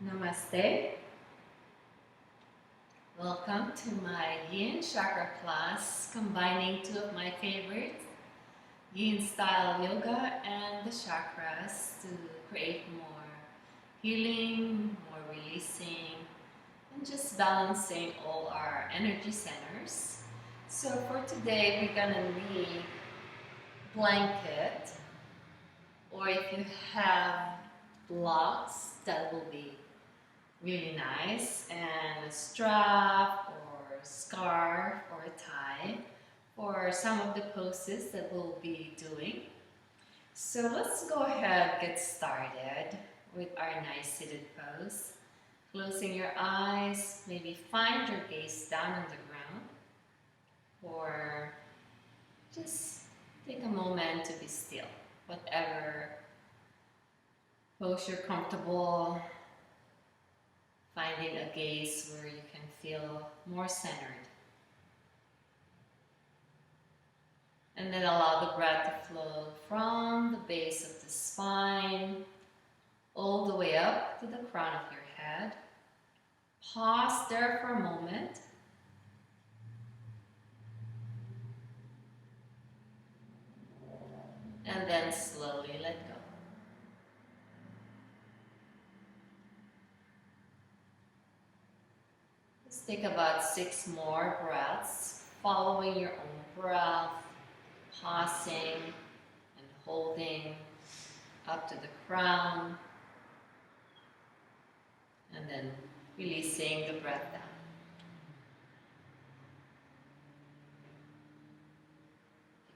Namaste. Welcome to my Yin Chakra class, combining two of my favorites, Yin style yoga and the chakras, to create more healing, more releasing, and just balancing all our energy centers. So for today, we're gonna need blanket, or if you have blocks, that will be really nice, and a strap or scarf or a tie for some of the poses that we'll be doing. So let's go ahead get started with our nice seated pose. Closing your eyes, maybe find your gaze down on the ground, or just take a moment to be still. Whatever pose you're comfortable, finding a gaze where you can feel more centered. And then allow the breath to flow from the base of the spine all the way up to the crown of your head. Pause there for a moment. And then slowly let go. Let's take about 6 more breaths, following your own breath, pausing and holding up to the crown, and then releasing the breath down.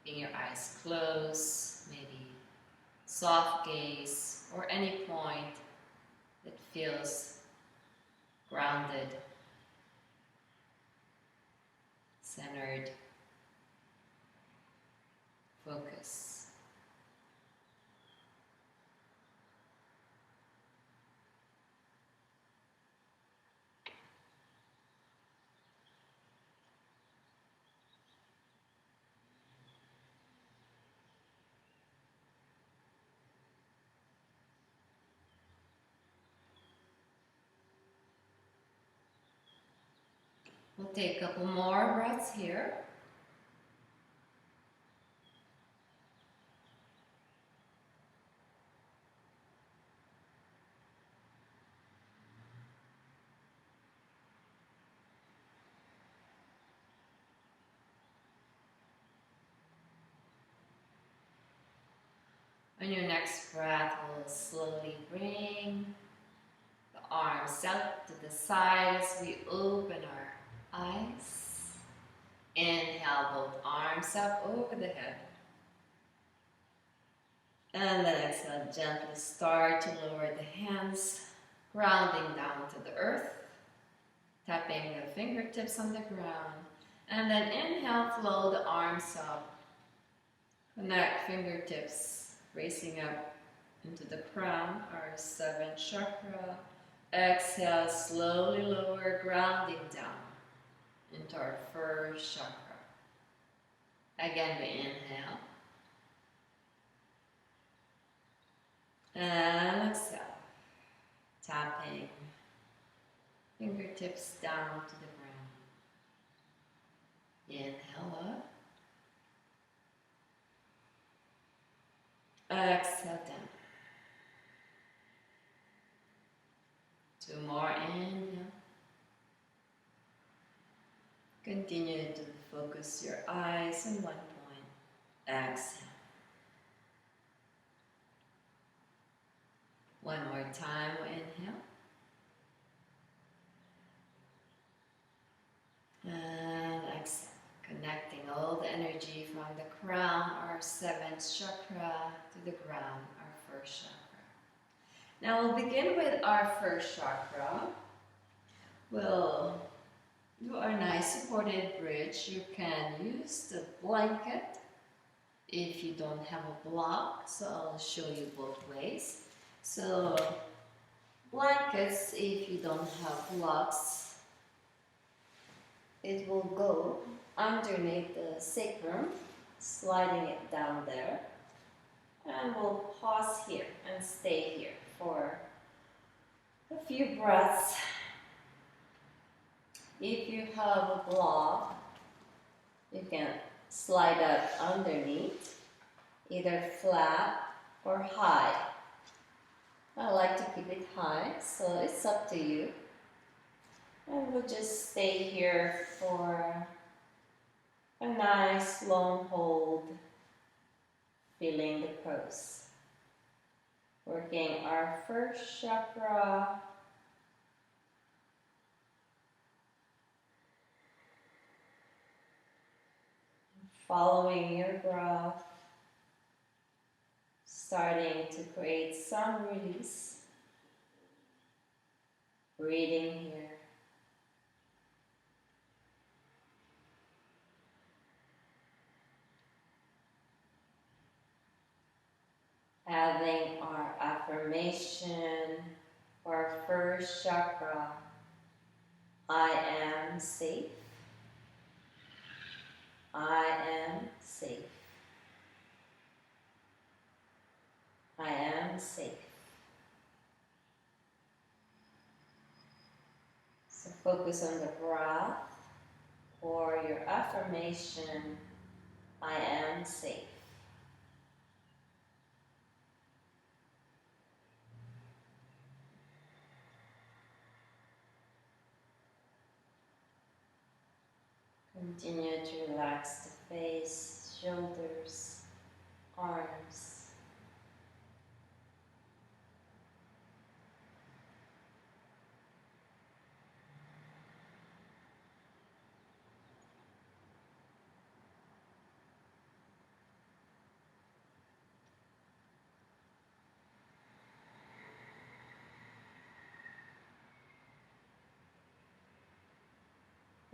Keeping your eyes closed, maybe soft gaze, or any point that feels grounded, centered, focus. We'll take a couple more breaths here. On your next breath, we'll slowly bring the arms out to the side as we open our eyes. Inhale, both arms up over the head. And then exhale, gently start to lower the hands, grounding down to the earth, tapping the fingertips on the ground. And then inhale, flow the arms up. Connect fingertips, raising up into the crown, our 7th chakra. Exhale, slowly lower, grounding down into our 1st chakra. Again, we inhale. And exhale, tapping fingertips down to the ground. Inhale up. Exhale down. 2 more, inhale. Continue to focus your eyes on one point. Exhale. One more time, inhale. And exhale. Connecting all the energy from the crown, our 7th chakra, to the ground, our 1st chakra. Now we'll begin with our 1st chakra. We'll do our nice supported bridge. You can use the blanket if you don't have a block, so I'll show you both ways. So blankets, if you don't have blocks, it will go underneath the sacrum, sliding it down there. And we'll pause here and stay here for A few breaths. If you have a block, you can slide up underneath, either flat or high. I like to keep it high, so it's up to you. And we'll just stay here for a nice long hold, feeling the pose. Working our first chakra. Following your breath, starting to create some release. Breathing here. Having our affirmation for our first chakra. I am safe. I am safe. I am safe. So focus on the breath or your affirmation, I am safe. Continue to relax the face, shoulders, arms.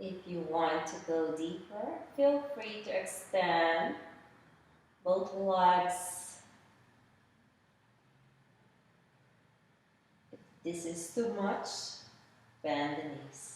If you want to go deeper, feel free to extend both legs. If this is too much, bend the knees.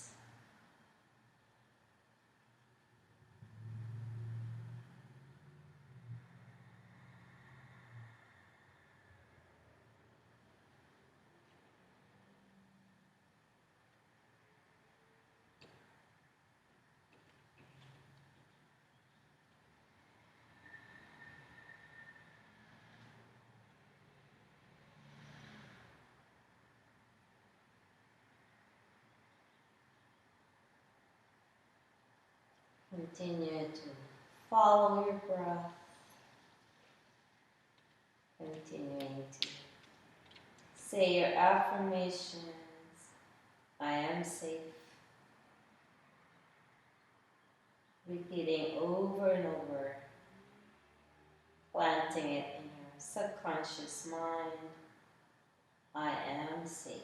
Continue to follow your breath. Continuing to say your affirmations. I am safe. Repeating over and over. Planting it in your subconscious mind. I am safe.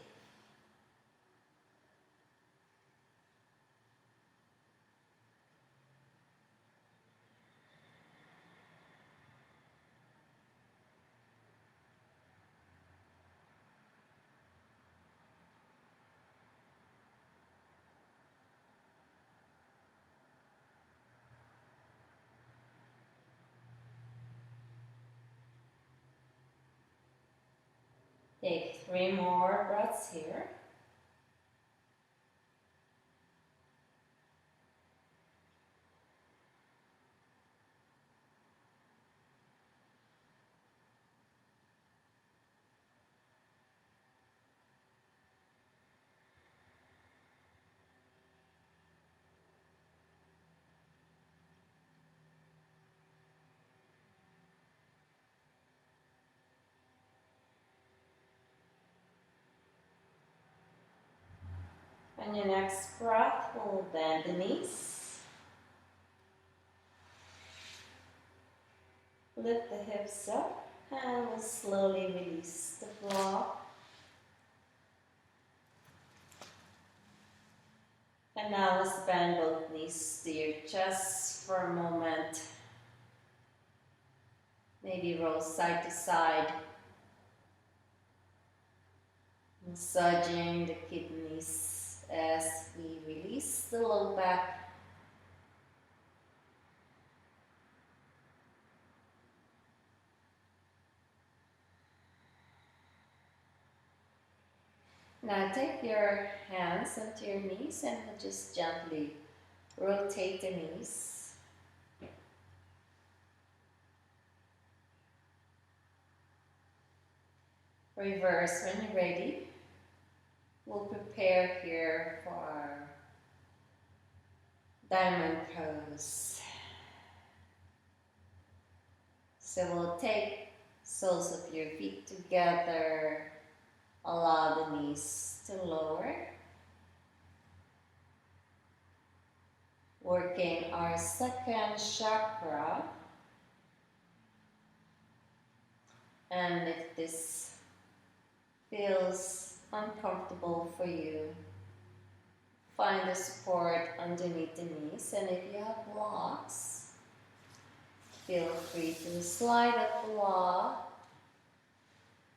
Take 3 more breaths here. On your next breath, we'll bend the knees. Lift the hips up and we'll slowly release the block. And now let's bend both knees to your chest for a moment. Maybe roll side to side. Massaging the kidneys as we release the low back. Now take your hands onto your knees and just gently rotate the knees. Reverse when you're ready. We'll prepare here for diamond pose. So we'll take soles of your feet together. Allow the knees to lower. Working our second chakra. And if this feels uncomfortable for you, find the support underneath the knees. And if you have blocks, feel free to slide a block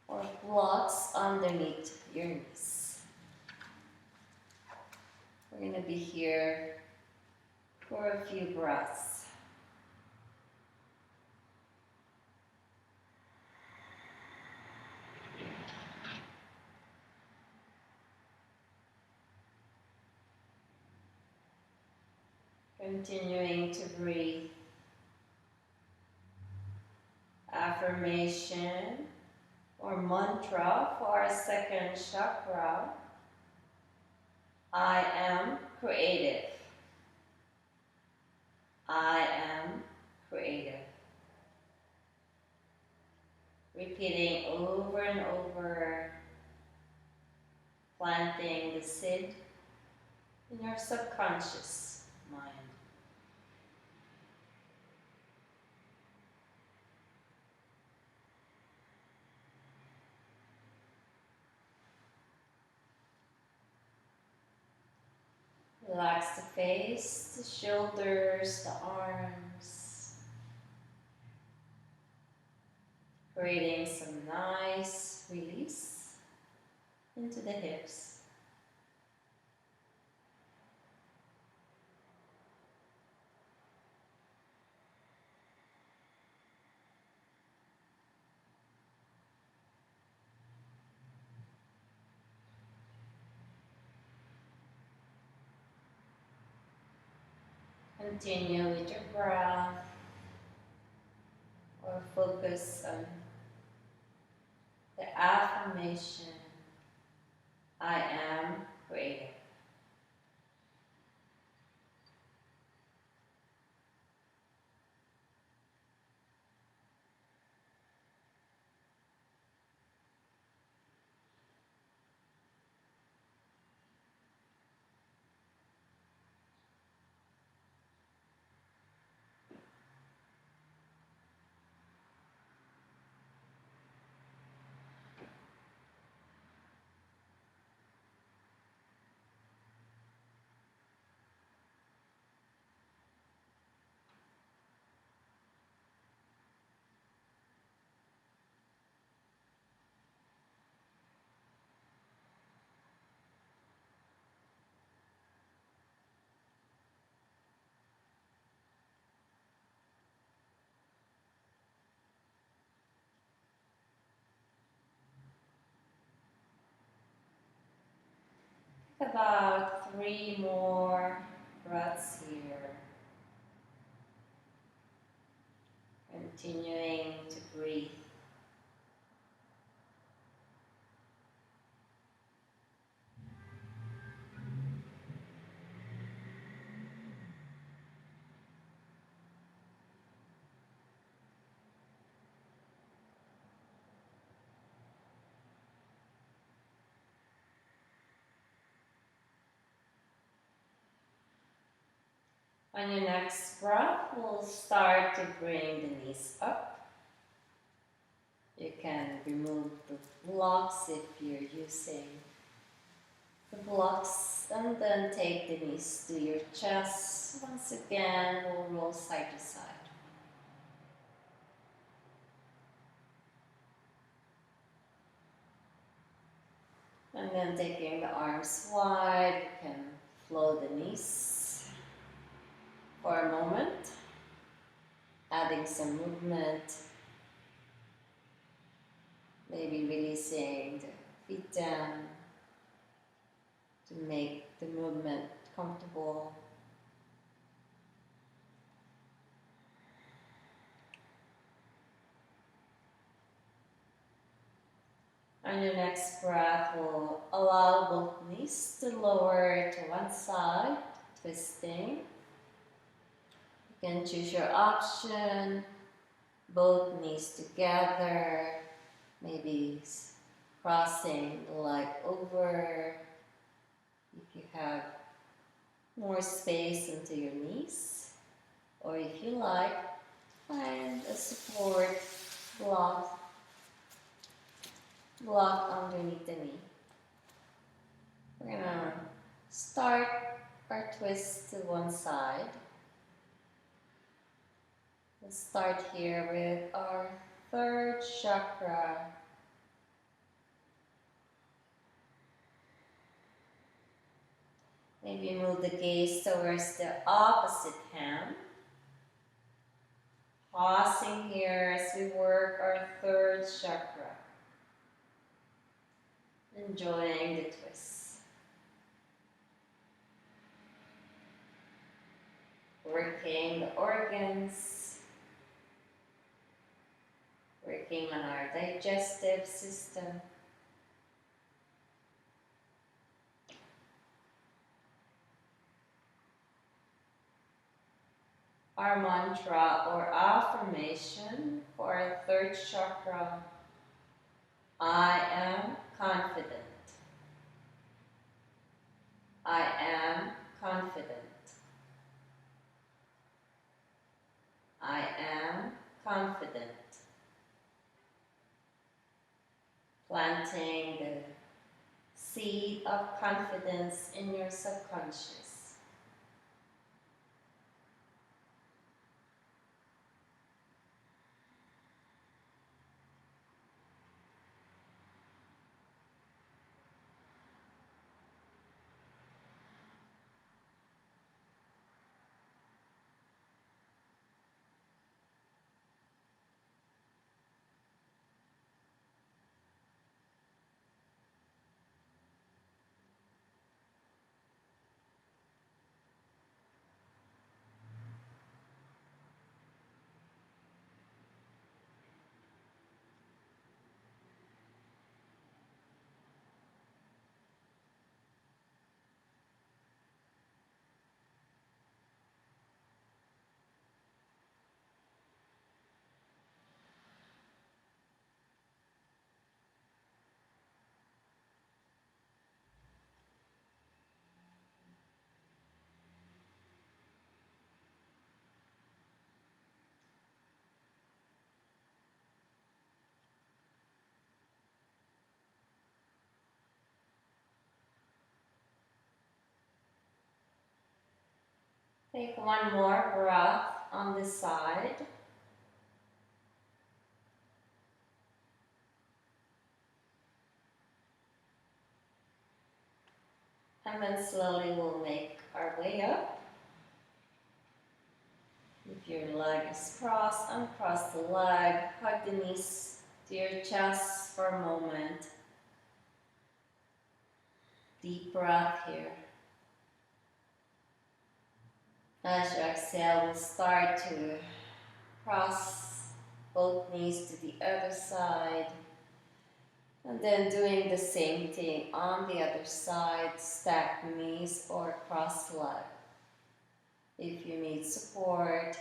or blocks underneath your knees. We're going to be here for a few breaths. Continuing to breathe. Affirmation or mantra for our second chakra. I am creative. I am creative. Repeating over and over, planting the seed in your subconscious mind. Relax the face, the shoulders, the arms, creating some nice release into the hips. Continue with your breath or focus on the affirmation, I am creative. About 3 more breaths here. Continuing to breathe. On your next breath, we'll start to bring the knees up. You can remove the blocks if you're using the blocks, and then take the knees to your chest. Once again, we'll roll side to side. And then taking the arms wide, you can flow the knees for a moment, adding some movement, maybe releasing the feet down, to make the movement comfortable. On your next breath, we'll allow both knees to lower to one side, twisting. You can choose your option, both knees together, maybe crossing the leg over. If you have more space into your knees, or if you like, find a support block underneath the knee. We're gonna start our twist to one side. Let's start here with our third chakra. Maybe move the gaze towards the opposite hand. Pausing here as we work our third chakra. Enjoying the twist. Working the organs. Working on our digestive system. Our mantra or affirmation for our third chakra: I am confident. I am confident. I am confident. Planting the seed of confidence in your subconscious. Take one more breath on this side. And then slowly we'll make our way up. If your leg is crossed, uncross the leg, hug the knees to your chest for a moment. Deep breath here. As you exhale, we'll start to cross both knees to the other side. And then doing the same thing on the other side, stack knees or cross leg. If you need support,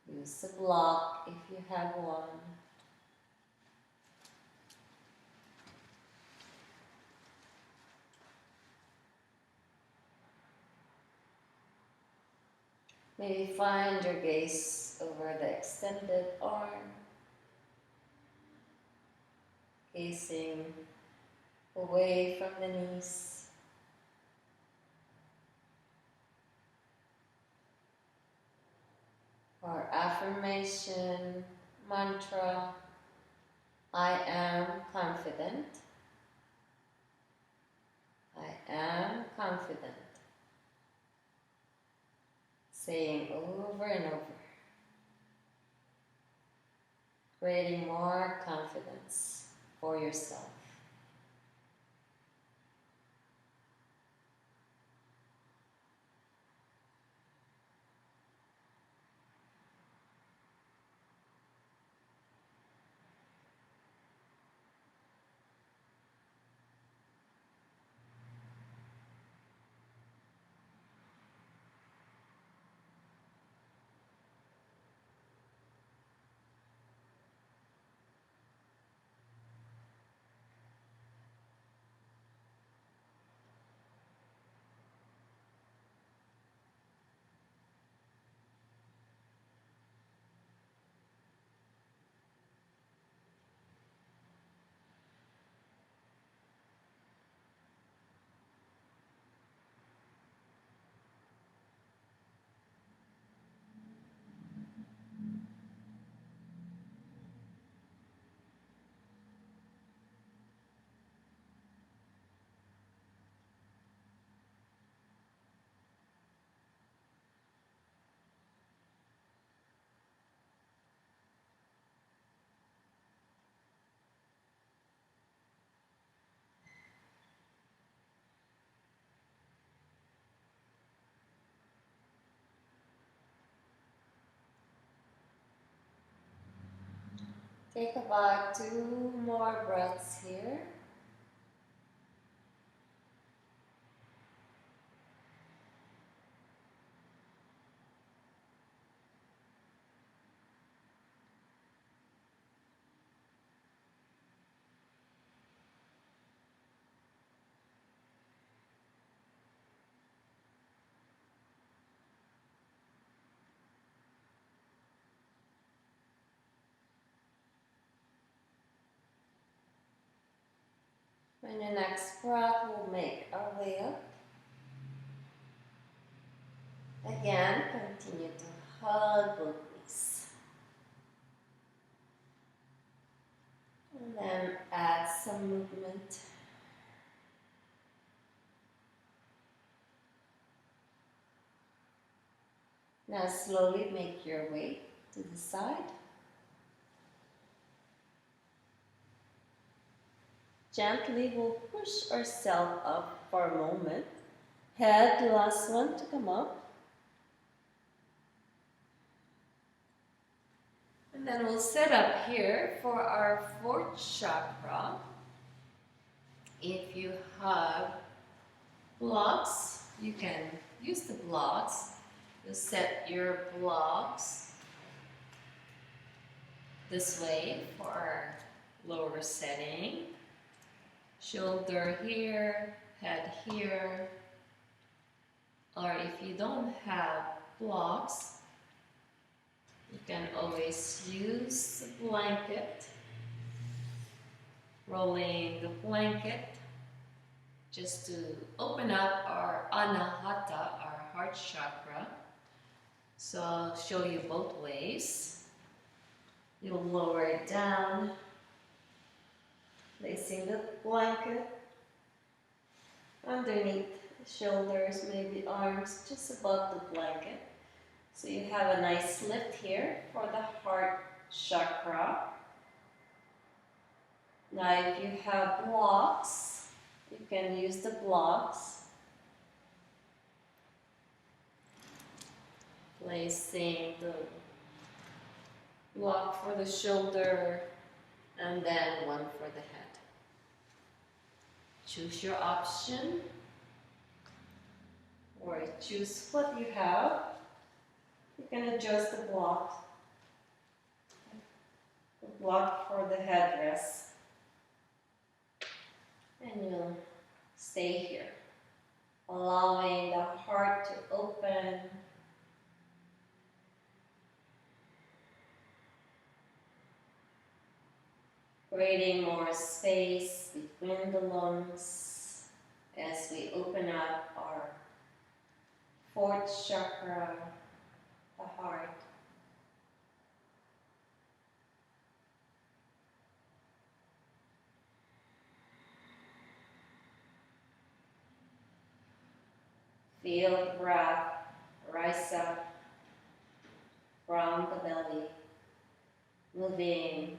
use a block if you have one. Maybe find your gaze over the extended arm, gazing away from the knees. Our affirmation, mantra: I am confident. I am confident. Saying over and over, creating more confidence for yourself. Take about 2 more breaths here. On the next breath, we'll make our way up. Again, continue to hug both knees. And then add some movement. Now slowly make your way to the side. Gently we'll push ourselves up for a moment. Head, last one to come up. And then we'll sit up here for our 4th chakra. If you have blocks, you can use the blocks. You set your blocks this way for our lower setting. Shoulder here, head here. Or if you don't have blocks, you can always use the blanket, rolling the blanket just to open up our anahata, our heart chakra. So I'll show you both ways. You'll lower it down, placing the blanket underneath the shoulders, maybe arms, just above the blanket. So you have a nice lift here for the heart chakra. Now if you have blocks, you can use the blocks. Placing the block for the shoulder and then one for the head. Choose your option or choose what you have. You can adjust the block for the headrest, and you'll stay here, allowing the heart to open. Creating more space between the lungs as we open up our 4th chakra, the heart. Feel the breath rise up from the belly, moving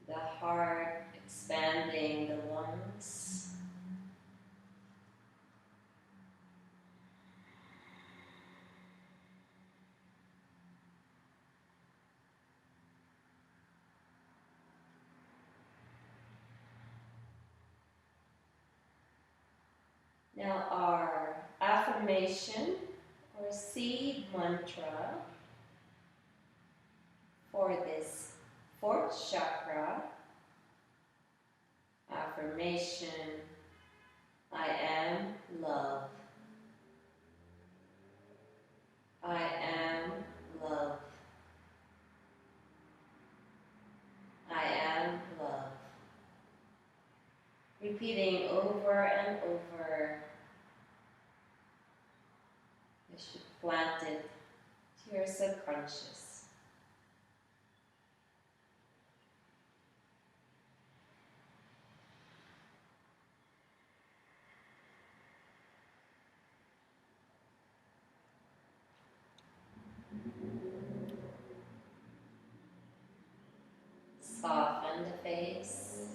the heart, expanding the lungs. Now our affirmation or seed mantra for this 4th chakra. Affirmation: I am love. I am love. I am love. Repeating over and over. You should plant it to your subconscious. Soften the face.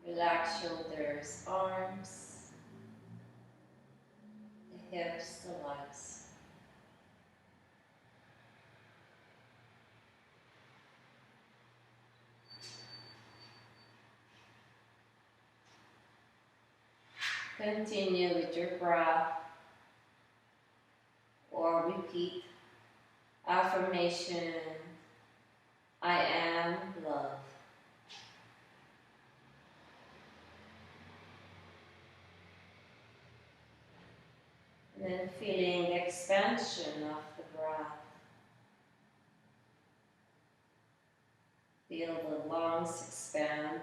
Relax shoulders, arms, the hips, the legs. Continue with your breath or repeat affirmation, I am love. And then feeling the expansion of the breath. Feel the lungs expand.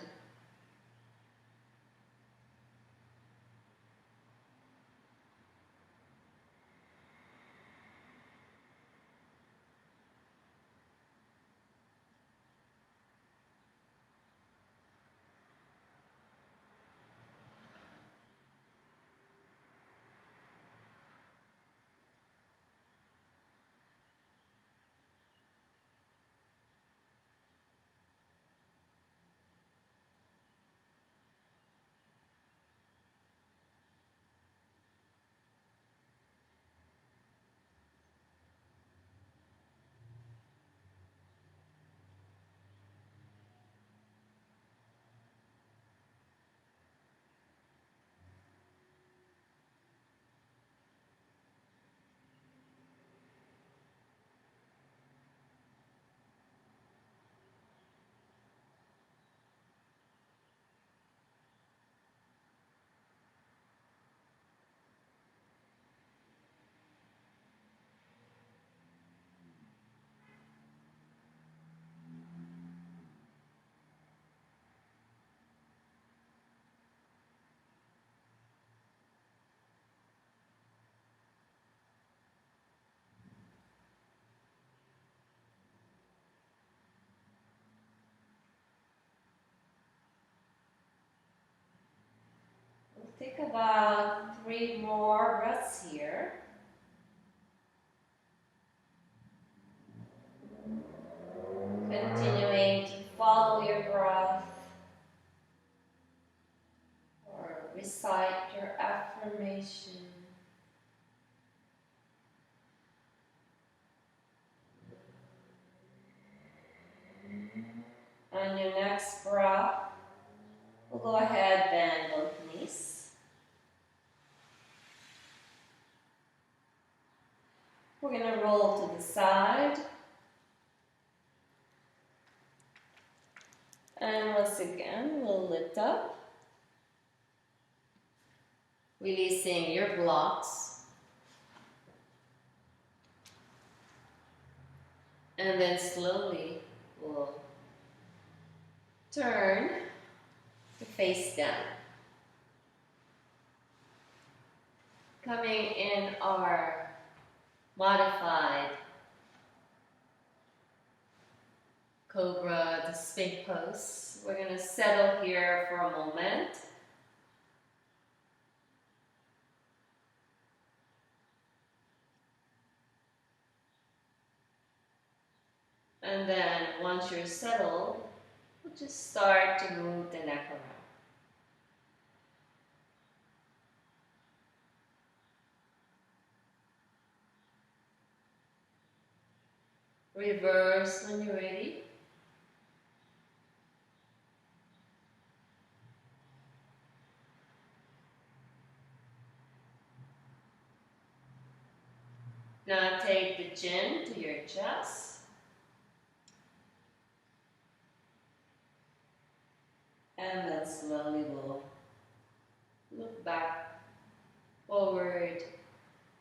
We'll take about 3 more breaths here. Continuing to follow your breath or recite your affirmation. On your next breath, we'll go ahead, bend both knees. We're going to roll to the side. And once again, we'll lift up, releasing your blocks. And then slowly we'll turn to face down. Coming in our modified Cobra, the Sphinx pose. We're going to settle here for a moment. And then once you're settled, we'll just start to move the neck around. Reverse when you're ready. Now take the chin to your chest. And then slowly we'll look back, forward,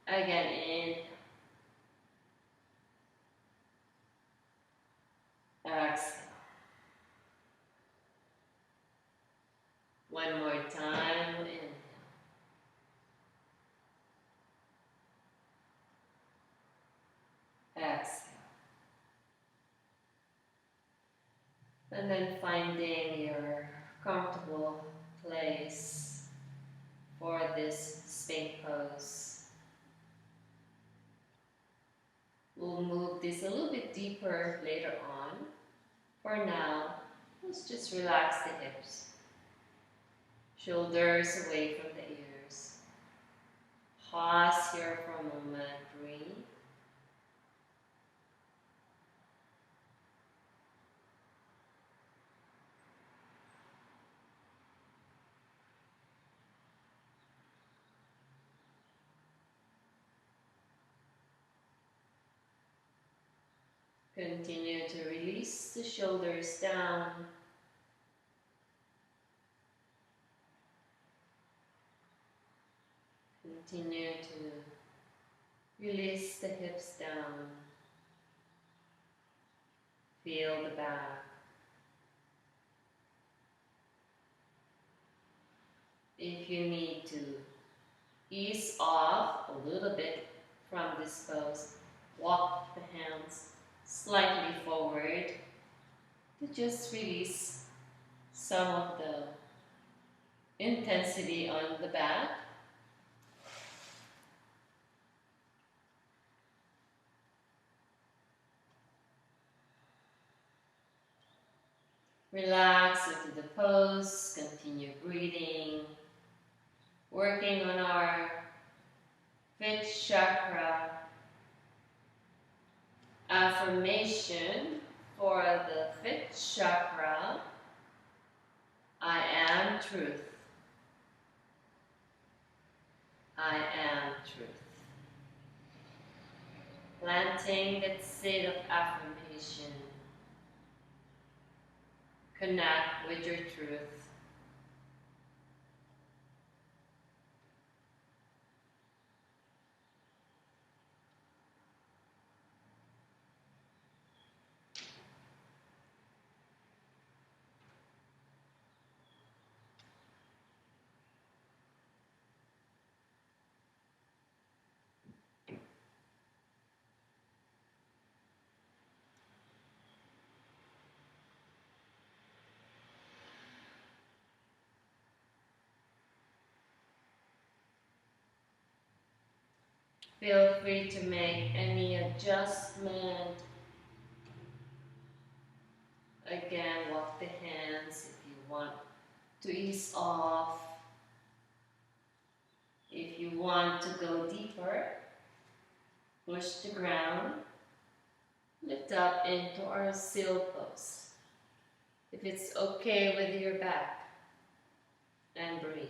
again in, exhale. One more time, inhale. Exhale. And then finding your comfortable place for this Sphinx pose. We'll move this a little bit deeper later on. For now, let's just relax the hips. Shoulders away from the ears. Pause here for a moment, breathe. Continue to release the shoulders down. Continue to release the hips down. Feel the back. If you need to ease off a little bit from this pose, walk the hands slightly forward to just release some of the intensity on the back. Relax into the pose, continue breathing, working on our 5th chakra. Affirmation for the 5th chakra: I am truth. I am truth. Planting that seed of affirmation. Connect with your truth. Feel free to make any adjustment. Again, walk the hands if you want to ease off. If you want to go deeper, push the ground, lift up into our seal pose. If it's okay with your back, and breathe.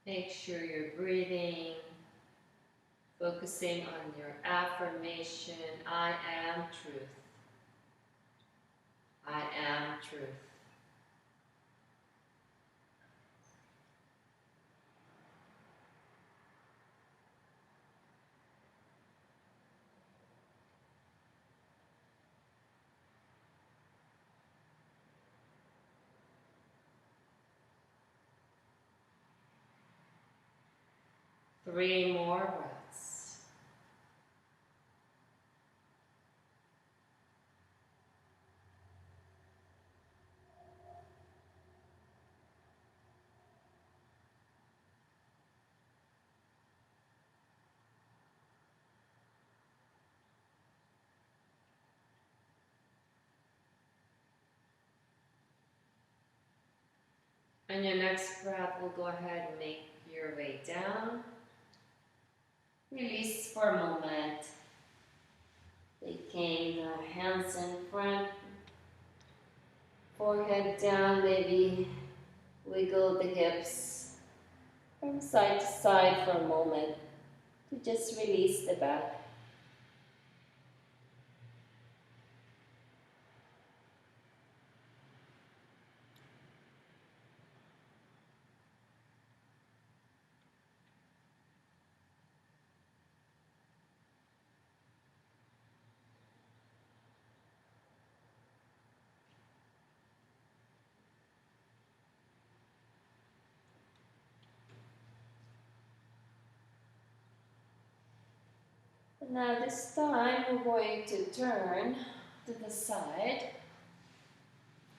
Make sure you're breathing, focusing on your affirmation, I am truth. I am truth. Three more breaths. On your next breath, we'll go ahead and make your way down. Release for a moment. Taking the hands in front, forehead down, maybe wiggle the hips from side to side for a moment to just release the back. Now this time we're going to turn to the side.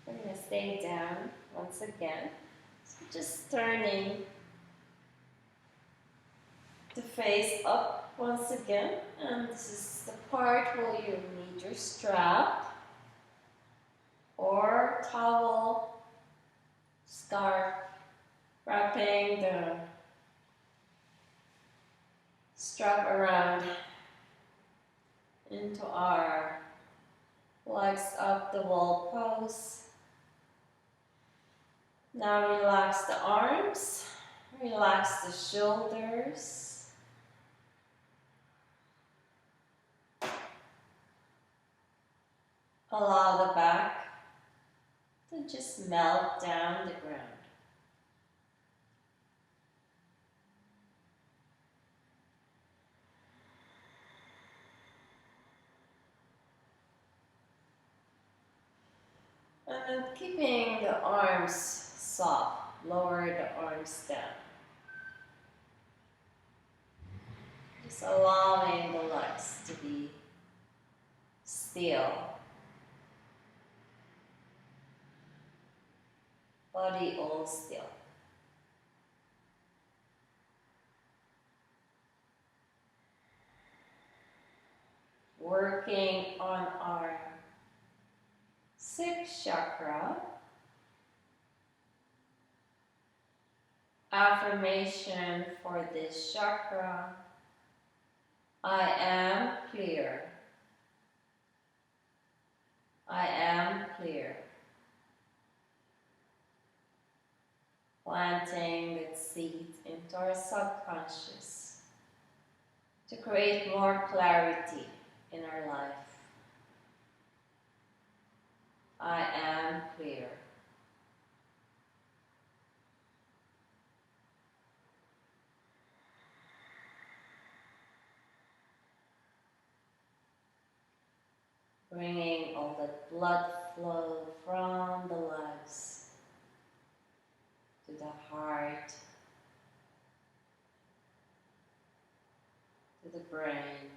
We're going to stay down once again. So just turning the face up once again. And this is the part where you need your strap or towel, scarf, wrapping the strap around into our Legs up the wall pose. Now relax the arms, relax the shoulders. Allow the back to just melt down the ground. And keeping the arms soft, lower the arms down. Just allowing the legs to be still. Body all still. Working on our sixth chakra. Affirmation for this chakra. I am clear. I am clear. Planting that seed into our subconscious to create more clarity in our life. I am clear. Bringing all the blood flow from the legs to the heart, to the brain.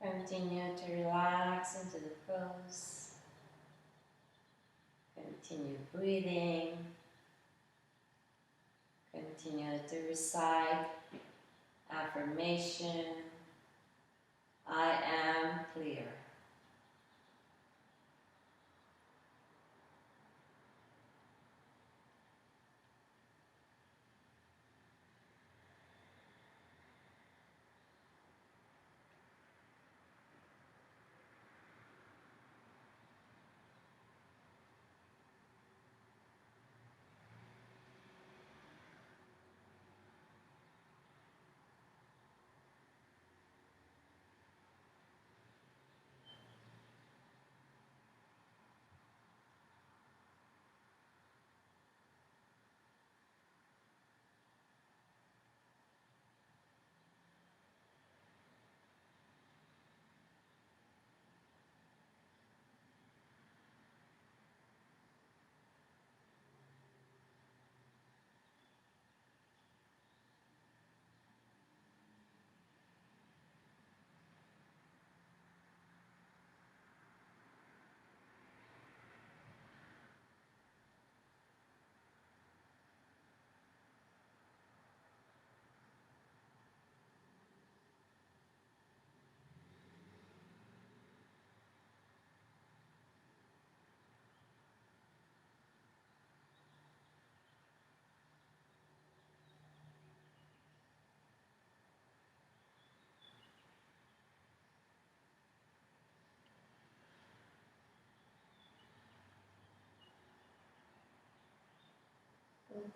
Continue to relax into the pose. Continue breathing. Continue to recite affirmation. I am clear.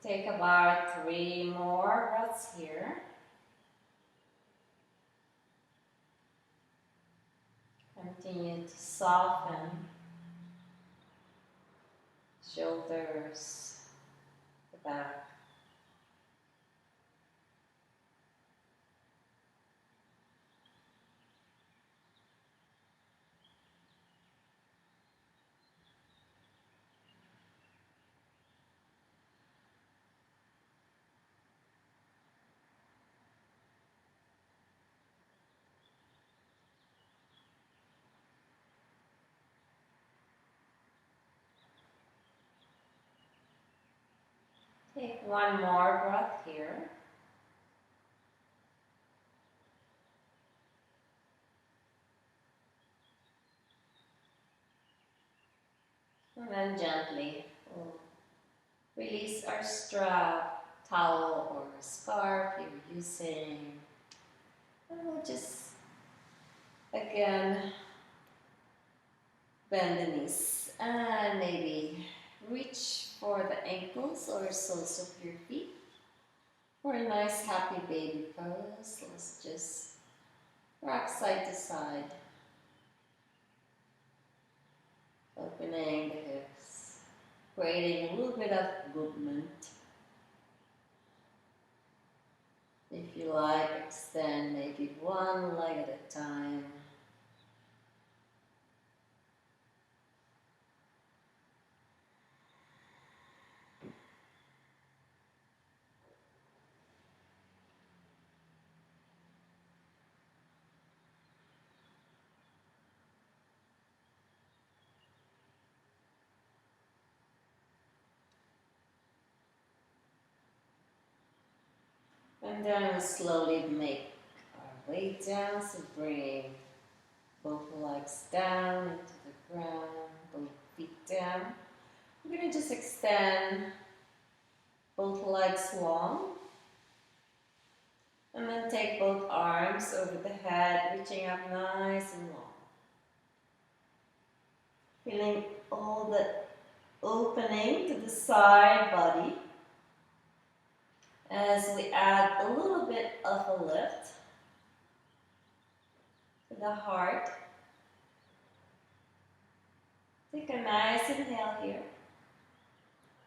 Take about 3 more breaths here. Continue to soften shoulders, the back. Take 1 more breath here. And then gently we'll release our strap, towel, or scarf you're using. And we'll just, again, bend the knees and maybe reach for the ankles or soles of your feet for a nice happy baby pose. Let's just rock side to side, opening the hips, creating a little bit of movement. If you like, extend maybe one leg at a time. And then we'll slowly make our way down, so bring both legs down into the ground, both feet down. We're going to just extend both legs long. And then take both arms over the head, reaching up nice and long. Feeling all the opening to the side body as we add a little bit of a lift to the heart. Take a nice inhale here.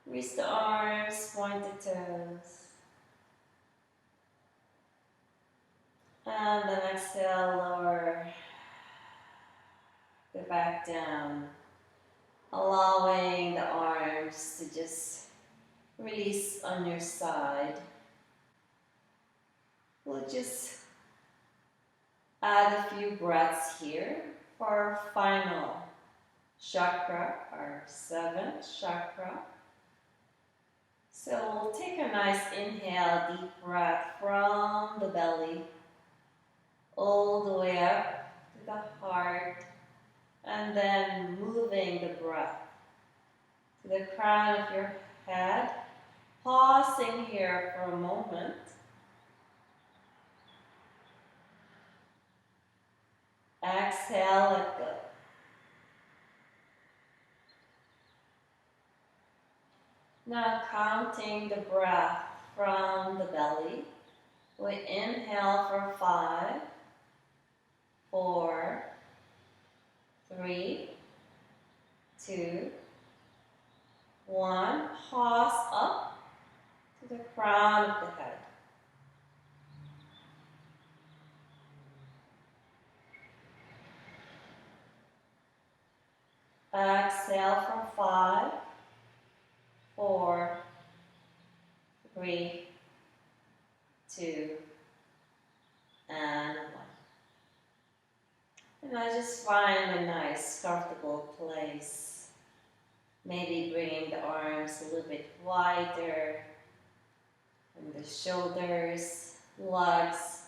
Reach the arms, point the toes. And then exhale, lower the back down, allowing the arms to just release on your side. We'll just add a few breaths here for our final chakra, our 7th chakra. So we'll take a nice inhale, deep breath from the belly, all the way up to the heart, and then moving the breath to the crown of your head, pausing here for a moment. Exhale, let go. Now counting the breath from the belly, we inhale for 5, 4, 3, 2, 1. Pause up to the crown of the head. Exhale for 5, 4, 3, 2, and 1. And I just find a nice, comfortable place. Maybe bringing the arms a little bit wider, and the shoulders, legs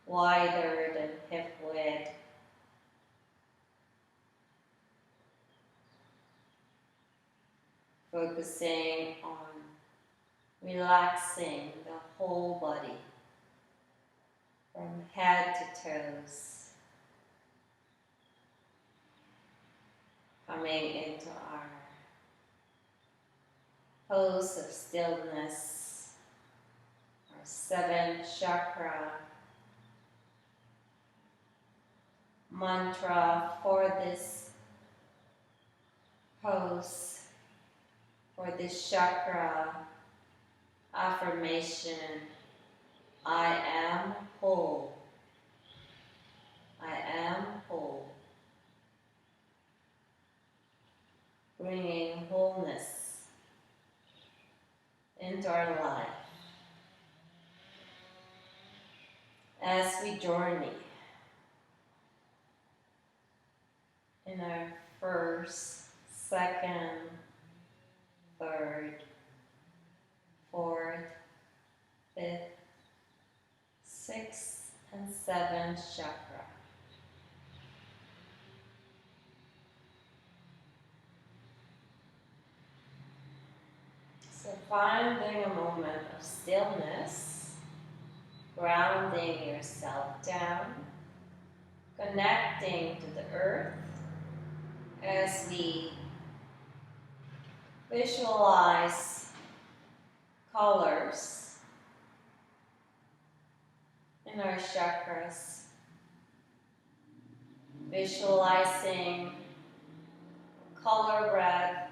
wider than hip width. Focusing on relaxing the whole body from head to toes. Coming into our pose of stillness, our seventh chakra mantra for this pose, for this chakra affirmation: I am whole. I am whole. Bringing wholeness into our life as we journey in our first, second, third, fourth, fifth, sixth, and seventh chakra. So finding a moment of stillness, grounding yourself down, connecting to the earth as we visualize colors in our chakras, visualizing color red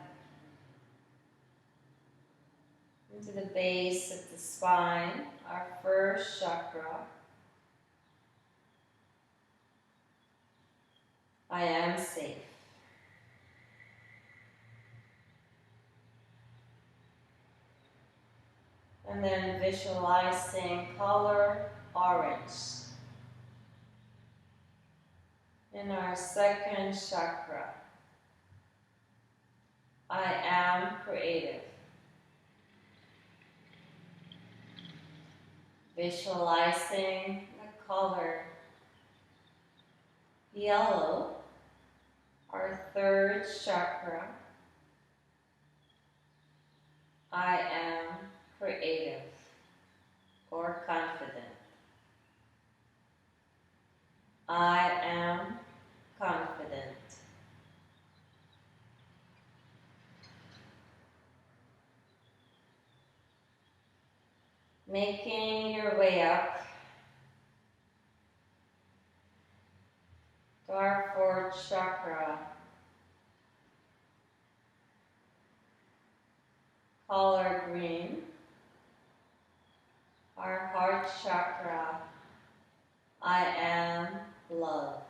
into the base of the spine, our first chakra. I am safe. And then visualizing color orange in our second chakra. I am creative. Visualizing the color yellow, our third chakra. I am creative or confident. I am confident. Making your way up to our fourth chakra, color green, our heart chakra. I am love.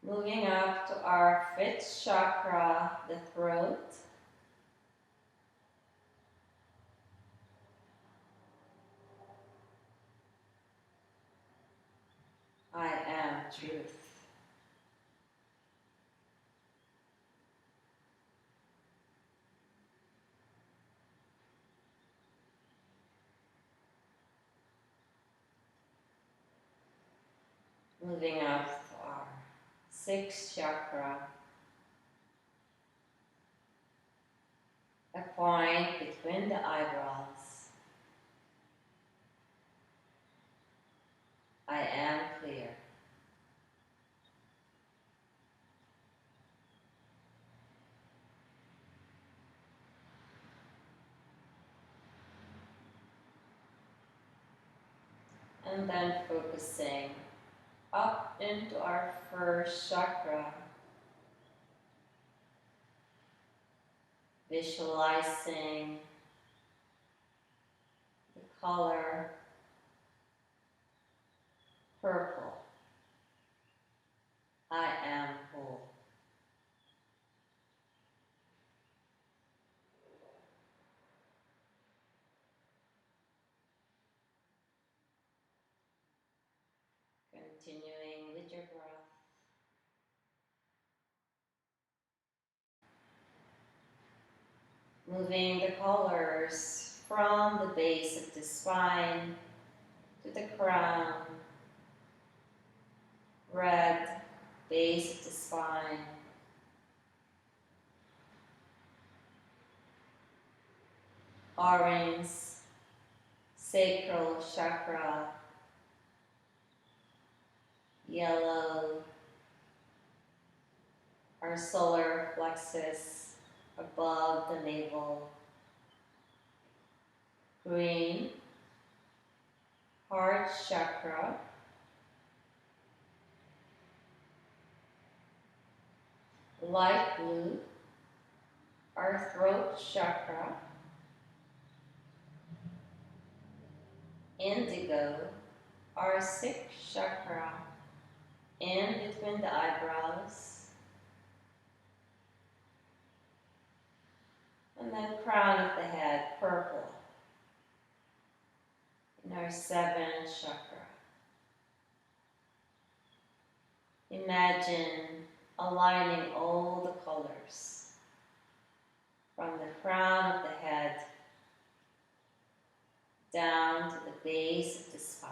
Moving up to our fifth chakra, the throat. I am truth. Moving up to our sixth chakra, a point between the eyebrows. I am clear. And then focusing up into our first chakra, visualizing the color purple. I am whole. Continuing with your breath. Moving the colors from the base of the spine to the crown. Red, base of the spine. Orange, sacral chakra. Yellow, our solar plexus above the navel. Green, heart chakra. Light blue, our throat chakra. Indigo, our sixth chakra, in between the eyebrows. And then crown of the head, purple, in our seventh chakra. Imagine aligning all the colors from the crown of the head down to the base of the spine.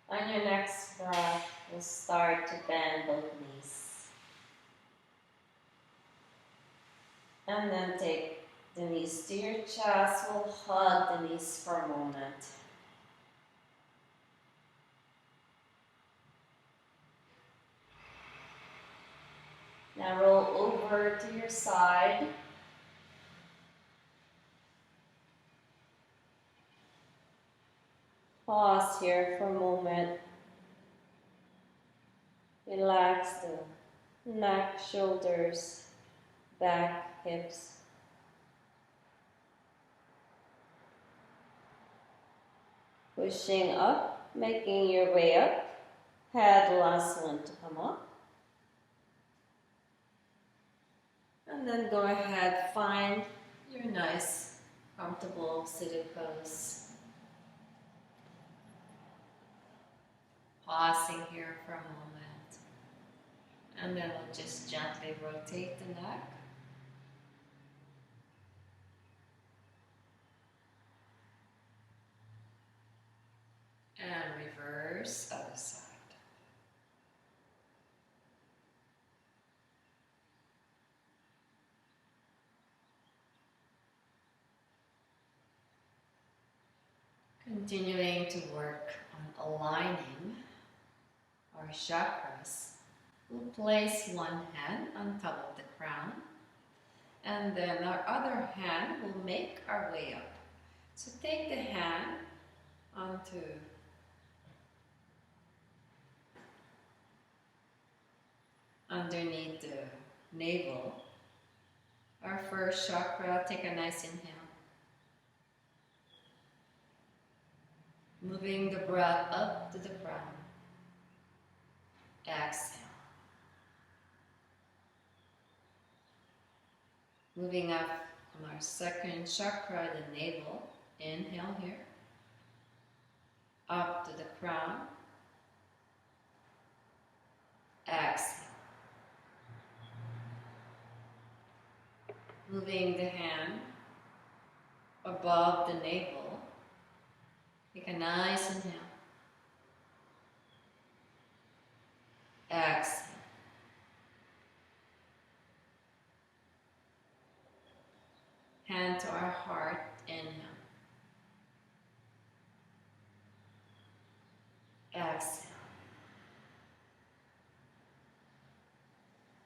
On your next breath, we'll start to bend both knees. And then take the knees to your chest. We'll hug the knees for a moment. Now roll over to your side. Pause here for a moment. Relax the neck, shoulders, back, hips. Pushing up, making your way up. Head, last one to come up. And then go ahead, find your nice, comfortable seated pose. Pausing here for a moment. And then we'll just gently rotate the neck. And reverse other side. Continuing to work on aligning our chakras, we'll place one hand on top of the crown, and then our other hand will make our way up. So take the hand onto underneath the navel. Our first chakra, take a nice inhale. Moving the breath up to the crown. Exhale. Moving up on our second chakra, the navel. Inhale here. Up to the crown. Exhale. Moving the hand above the navel. Take a nice inhale. Exhale. Hand to our heart. Inhale. Exhale.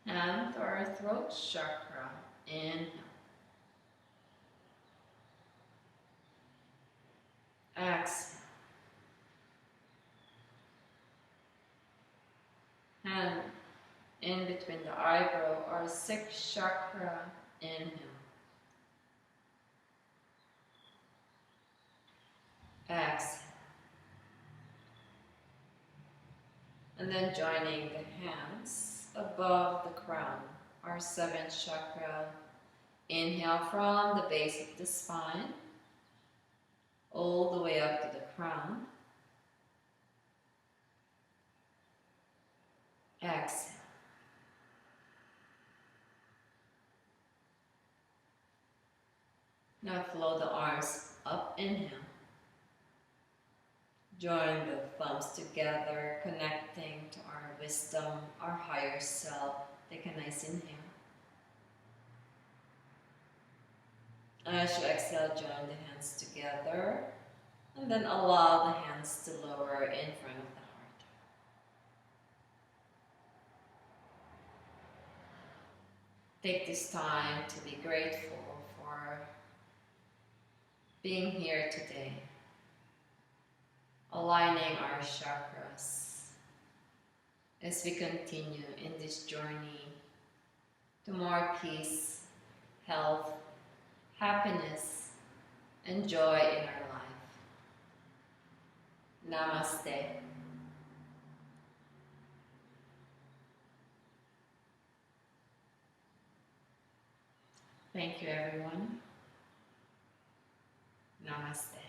Hand to our throat chakra. Inhale. Exhale. Hand in between the eyebrow, our sixth chakra. Inhale. Exhale. And then joining the hands above the crown, our seventh chakra. Inhale from the base of the spine, all the way up to the crown. Exhale. Now flow the arms up, inhale. Join the thumbs together, connecting to our wisdom, our higher self. Take a nice inhale. As you exhale, join the hands together, and then allow the hands to lower in front of the heart. Take this time to be grateful for being here today, aligning our chakras as we continue in this journey to more peace, health, happiness, and joy in our life. Namaste. Thank you, everyone. Namaste.